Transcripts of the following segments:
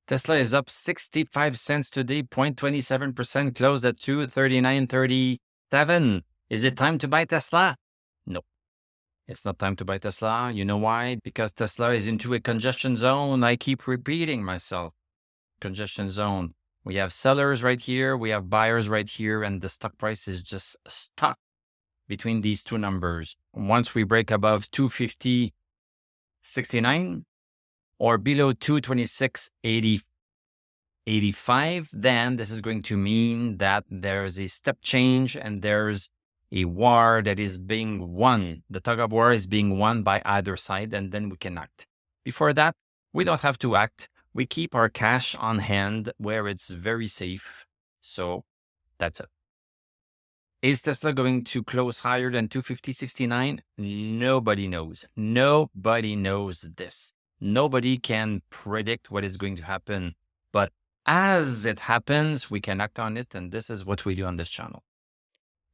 Tesla is up 65 cents today, 0.27%, closed at 239.37. Is it time to buy Tesla? No, it's not time to buy Tesla. You know why? Because Tesla is into a congestion zone. I keep repeating myself. Congestion zone. We have sellers right here, we have buyers right here, and the stock price is just stuck between these two numbers. Once we break above 250.69 or below 226.85, then this is going to mean that there's a step change and there's a war that is being won. The tug of war is being won by either side, and then we can act. Before that, we don't have to act. We keep our cash on hand where it's very safe. So that's it. Is Tesla going to close higher than 250.69? Nobody knows. Nobody knows this. Nobody can predict what is going to happen. But as it happens, we can act on it. And this is what we do on this channel.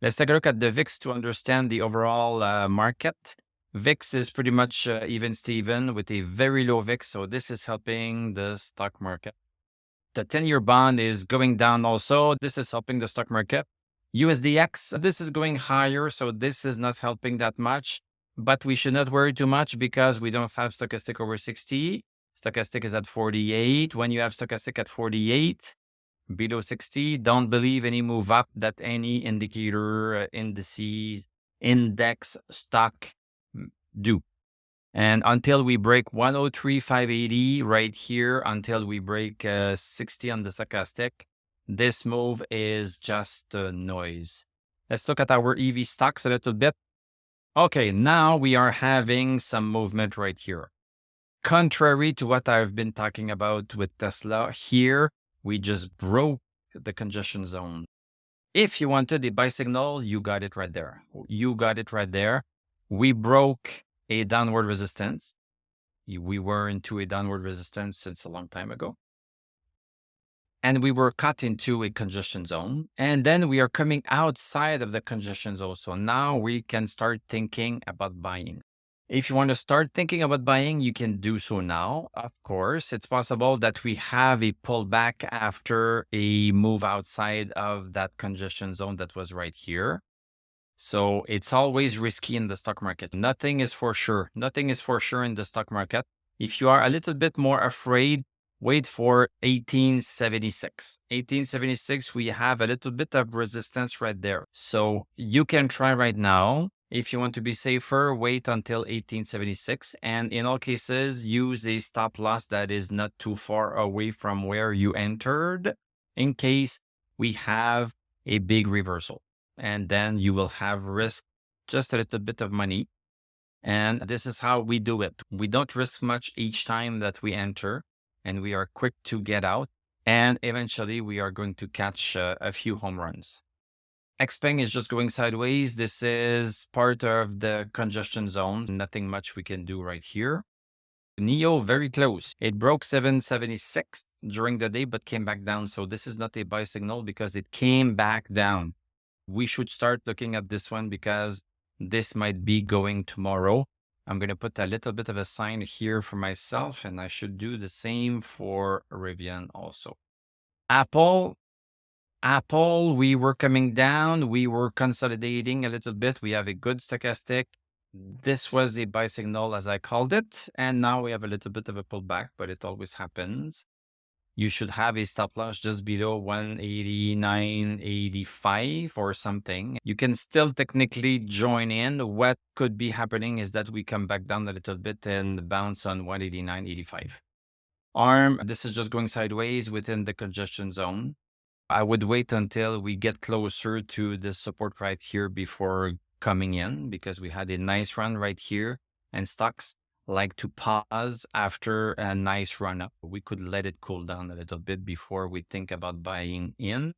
Let's take a look at the VIX to understand the overall market. VIX is pretty much even Steven with a very low VIX. So this is helping the stock market. The 10-year bond is going down also. This is helping the stock market. USDX, this is going higher. So this is not helping that much. But we should not worry too much because we don't have stochastic over 60. Stochastic is at 48. When you have stochastic at 48, below 60, don't believe any move up that any indicator, indices, index, stock do. And until we break 103,580 right here, until we break 60 on the stochastic, this move is just noise. Let's look at our EV stocks a little bit. Okay, now we are having some movement right here. Contrary to what I've been talking about with Tesla, here we just broke the congestion zone. If you wanted a buy signal, you got it right there. You got it right there. We broke a downward resistance. We were into a downward resistance since a long time ago. And we were cut into a congestion zone. And then we are coming outside of the congestion zone. So now we can start thinking about buying. If you want to start thinking about buying, you can do so now. Of course, it's possible that we have a pullback after a move outside of that congestion zone that was right here. So it's always risky in the stock market. Nothing is for sure. Nothing is for sure in the stock market. If you are a little bit more afraid, wait for 1876. 1876, we have a little bit of resistance right there. So you can try right now. If you want to be safer, wait until 1876. And in all cases, use a stop loss that is not too far away from where you entered in case we have a big reversal. And then you will have risk just a little bit of money. And this is how we do it. We don't risk much each time that we enter, and we are quick to get out. And eventually we are going to catch a few home runs. XPeng is just going sideways. This is part of the congestion zone. Nothing much we can do right here. NEO, very close. It broke 776 during the day, but came back down. So this is not a buy signal because it came back down. We should start looking at this one because this might be going tomorrow. I'm going to put a little bit of a sign here for myself, and I should do the same for Rivian also. Apple, we were coming down. We were consolidating a little bit. We have a good stochastic. This was a buy signal as I called it. And now we have a little bit of a pullback, but it always happens. You should have a stop loss just below 189.85 or something. You can still technically join in. What could be happening is that we come back down a little bit and bounce on 189.85. ARM, this is just going sideways within the congestion zone. I would wait until we get closer to this support right here before coming in because we had a nice run right here and stocks like to pause after a nice run up. We could let it cool down a little bit before we think about buying in.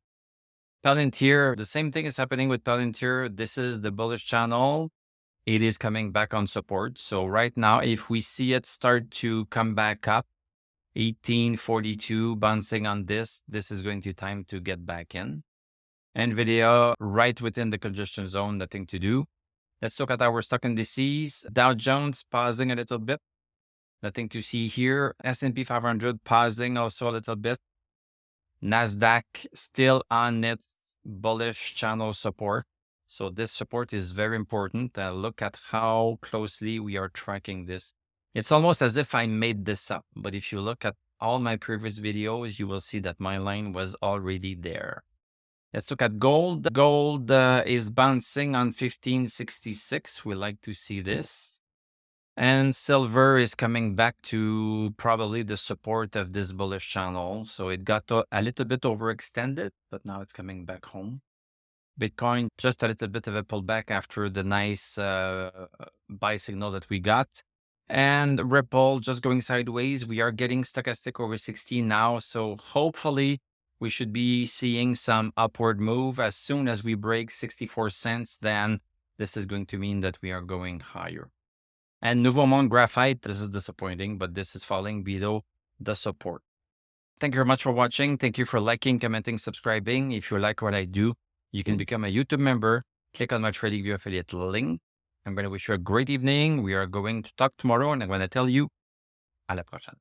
Palantir, the same thing is happening with Palantir. This is the bullish channel. It is coming back on support. So right now, if we see it start to come back up, 1842 bouncing on this is going to time to get back in. NVIDIA right within the congestion zone, nothing to do. Let's look at our stock indices. Dow Jones pausing a little bit. Nothing to see here. S&P 500 pausing also a little bit. NASDAQ still on its bullish channel support. So this support is very important. Look at how closely we are tracking this. It's almost as if I made this up. But if you look at all my previous videos, you will see that my line was already there. Let's look at gold. Gold is bouncing on 1566. We like to see this. And silver is coming back to probably the support of this bullish channel. So it got a little bit overextended, but now it's coming back home. Bitcoin, just a little bit of a pullback after the nice buy signal that we got. And Ripple just going sideways. We are getting stochastic over 16 now. So hopefully we should be seeing some upward move. As soon as we break 64 cents, then this is going to mean that we are going higher. And Nouveau Monde Graphite, this is disappointing, but this is falling below the support. Thank you very much for watching. Thank you for liking, commenting, subscribing. If you like what I do, you can become a YouTube member. Click on my TradingView affiliate link. I'm going to wish you a great evening. We are going to talk tomorrow, and I'm going to tell you à la prochaine.